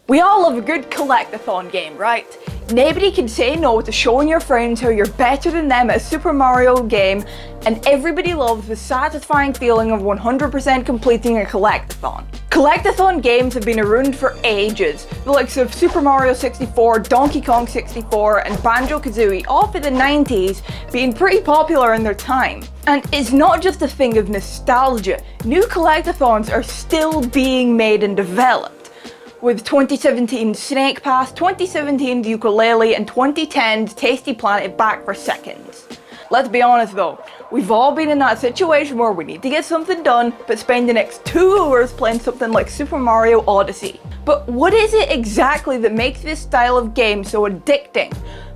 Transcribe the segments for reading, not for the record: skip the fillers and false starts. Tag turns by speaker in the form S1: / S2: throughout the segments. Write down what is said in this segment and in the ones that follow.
S1: We all love a good collectathon game, right? Nobody can say no to showing your friends how you're better than them at a Super Mario game, and everybody loves the satisfying feeling of 100% completing a collectathon. Collectathon games have been around for ages, the likes of Super Mario 64, Donkey Kong 64, and Banjo-Kazooie, all for the 90s, being pretty popular in their time. And it's not just a thing of nostalgia, new collectathons are still being made and developed, with 2017's Snake Pass, 2017's Yooka-Laylee, and 2010's Tasty Planet back for seconds. Let's be honest though, we've all been in that situation where we need to get something done, but spend the next 2 hours playing something like Super Mario Odyssey. But what is it exactly that makes this style of game so addicting?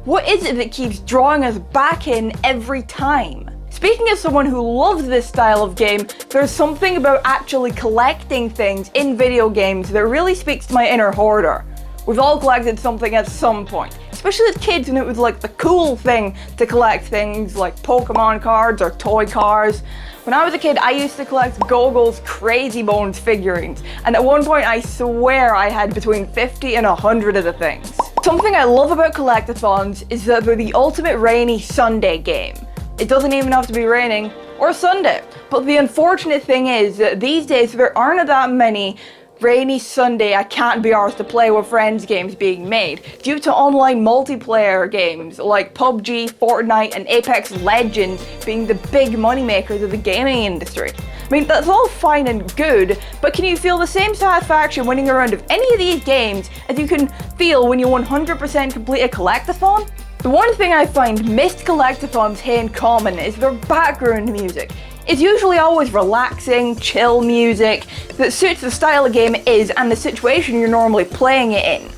S1: What is it that keeps drawing us back in every time? Speaking as someone who loves this style of game, there's something about actually collecting things in video games that really speaks to my inner hoarder. We've all collected something at some point, especially as kids when it was like the cool thing to collect things like Pokemon cards or toy cars. When I was a kid, I used to collect Google's Crazy Bones figurines, and at one point I swear I had between 50 and 100 of the things. Something I love about collectathons is that they're the ultimate rainy Sunday game. It doesn't even have to be raining or Sunday. But the unfortunate thing is that these days there aren't that many rainy Sunday I can't be arsed to play with friends games being made due to online multiplayer games like PUBG, Fortnite, and Apex Legends being the big moneymakers of the gaming industry. I mean, that's all fine and good, but can you feel the same satisfaction winning a round of any of these games as you can feel when you 100% complete a collectathon? The one thing I find most collectathons have in common is their background music. It's usually always relaxing, chill music that suits the style of game it is and the situation you're normally playing it in.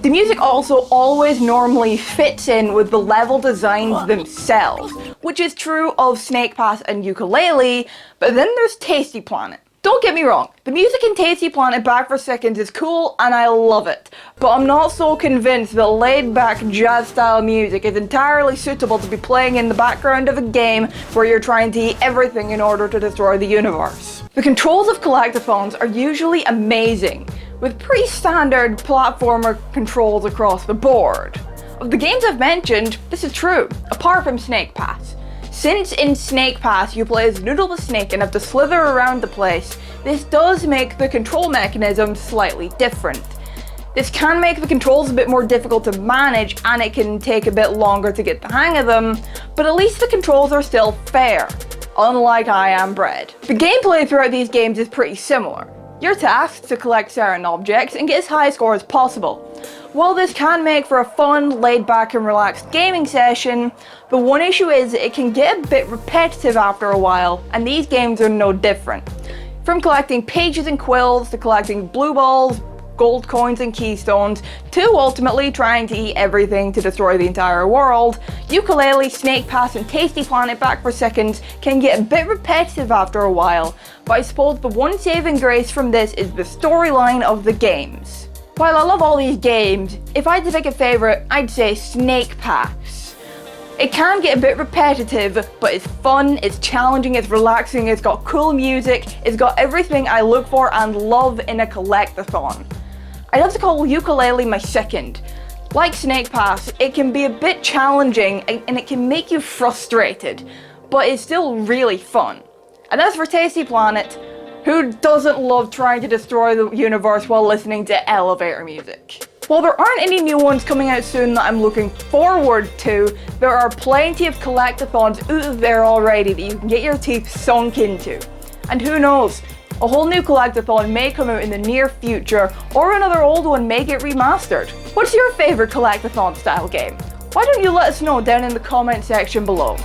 S1: The music also always normally fits in with the level designs themselves, which is true of Snake Pass and Yooka-Laylee, but then there's Tasty Planet. Don't get me wrong, the music in Tasty Planet back for seconds is cool and I love it, but I'm not so convinced that laid-back jazz-style music is entirely suitable to be playing in the background of a game where you're trying to eat everything in order to destroy the universe. The controls of collectathons are usually amazing, with pretty standard platformer controls across the board. Of the games I've mentioned, this is true, apart from Snake Pass. Since in Snake Pass you play as Noodle the Snake and have to slither around the place, this does make the control mechanism slightly different. This can make the controls a bit more difficult to manage and it can take a bit longer to get the hang of them, but at least the controls are still fair, unlike I Am Bread. The gameplay throughout these games is pretty similar. You're tasked to collect certain objects and get as high a score as possible. While this can make for a fun, laid-back and relaxed gaming session, the one issue is it can get a bit repetitive after a while, and these games are no different. From collecting pages and quills, to collecting blue balls, gold coins and keystones, to ultimately trying to eat everything to destroy the entire world, Yooka-Laylee, Snake Pass and Tasty Planet back for seconds can get a bit repetitive after a while, but I suppose the one saving grace from this is the storyline of the games. While I love all these games, if I had to pick a favourite, I'd say Snake Pass. It can get a bit repetitive, but it's fun, it's challenging, it's relaxing, it's got cool music, it's got everything I look for and love in a collectathon. I'd have to call Yooka-Laylee my second. Like Snake Pass, it can be a bit challenging and it can make you frustrated, but it's still really fun. And as for Tasty Planet, who doesn't love trying to destroy the universe while listening to elevator music? While there aren't any new ones coming out soon that I'm looking forward to, there are plenty of collectathons out there already that you can get your teeth sunk into. And who knows, a whole new collectathon may come out in the near future, or another old one may get remastered. What's your favourite collectathon style game? Why don't you let us know down in the comment section below?